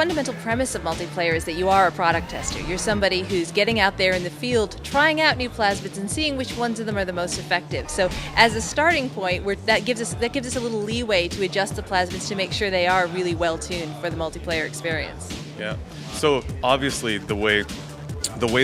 fundamental premise of multiplayer is that you are a product tester. You're somebody who's getting out there in the field, trying out new plasmids and seeing which ones of them are the most effective. So as a starting point, that gives us a little leeway to adjust the plasmids to make sure they are really well tuned for the multiplayer experience. Yeah. So obviously the way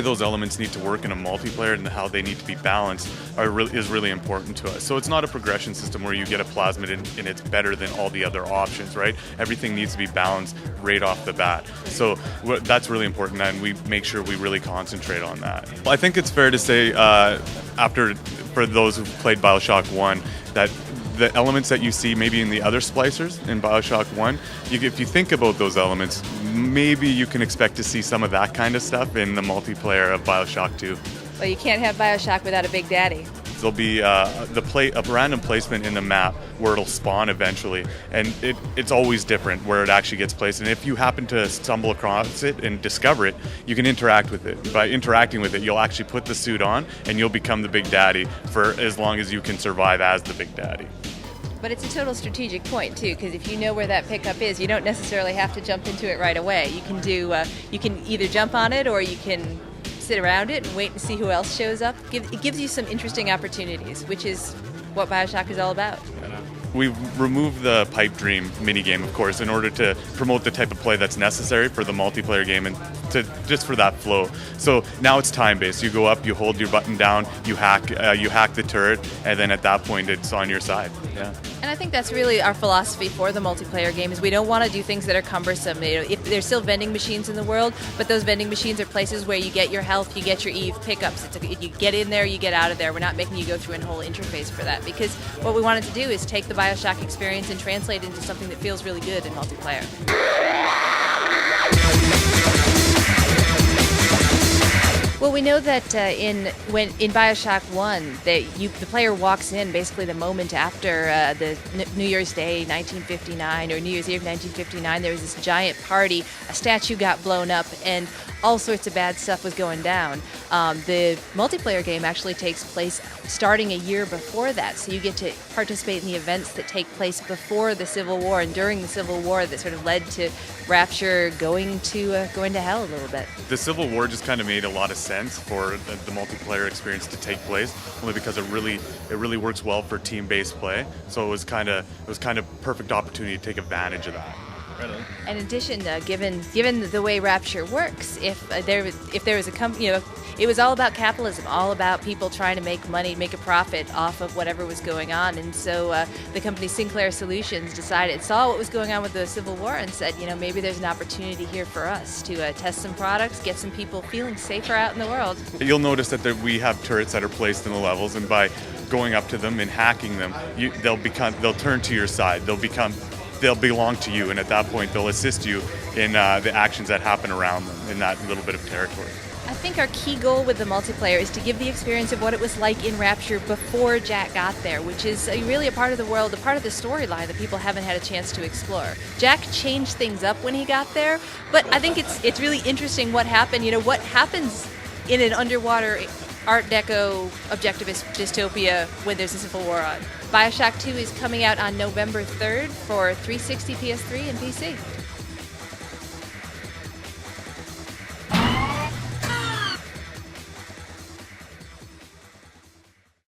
those elements need to work in a multiplayer and how they need to be balanced is really important to us. So it's not a progression system where you get a plasmid and it's better than all the other options, right? Everything needs to be balanced right off the bat. So that's really important, and we make sure we really concentrate on that. I think it's fair to say, for those who've played Bioshock 1, that the elements that you see maybe in the other splicers in Bioshock 1, if you think about those elements, maybe you can expect to see some of that kind of stuff in the multiplayer of Bioshock 2. Well, you can't have Bioshock without a Big Daddy. There'll be a random placement in the map where it'll spawn eventually, and it's always different where it actually gets placed. And if you happen to stumble across it and discover it, you can interact with it. By interacting with it, you'll actually put the suit on, and you'll become the Big Daddy for as long as you can survive as the Big Daddy. But it's a total strategic point too, because if you know where that pickup is, you don't necessarily have to jump into it right away. You can either jump on it or you can sit around it and wait and see who else shows up. It gives you some interesting opportunities, which is what Bioshock is all about. We've removed the pipe dream minigame, of course, in order to promote the type of play that's necessary for the multiplayer game and just for that flow. So now it's time-based. You go up, you hold your button down, you hack the turret, and then at that point it's on your side. Yeah. And I think that's really our philosophy for the multiplayer game is we don't want to do things that are cumbersome. If there's still vending machines in the world, but those vending machines are places where you get your health, you get your EVE pickups. You get in there, you get out of there. We're not making you go through a whole interface for that, because what we wanted to do is take the Bioshock experience and translate it into something that feels really good in multiplayer. Well, we know that in Bioshock 1, the player walks in basically the moment after the New Year's Day 1959 or New Year's Eve 1959. There was this giant party, a statue got blown up, and all sorts of bad stuff was going down. The multiplayer game actually takes place starting a year before that, so you get to participate in the events that take place before the Civil War and during the Civil War that sort of led to Rapture going to hell a little bit. The Civil War just kind of made a lot of sense for the multiplayer experience to take place, only because it really works well for team-based play. So it was kind of perfect opportunity to take advantage of that. Right on. In addition, given the way Rapture works, if there was a company, it was all about capitalism, all about people trying to make money, make a profit off of whatever was going on. And so the company Sinclair Solutions saw what was going on with the Civil War and said, maybe there's an opportunity here for us to test some products, get some people feeling safer out in the world. You'll notice that we have turrets that are placed in the levels, and by going up to them and hacking them, they'll turn to your side. They'll belong to you, and at that point they'll assist you in the actions that happen around them in that little bit of territory. I think our key goal with the multiplayer is to give the experience of what it was like in Rapture before Jack got there, which is really a part of the world, a part of the storyline that people haven't had a chance to explore. Jack changed things up when he got there, but I think it's really interesting what happened. What happens in an underwater Art Deco objectivist dystopia when there's a Civil War on. Bioshock 2 is coming out on November 3rd for 360, PS3, and PC.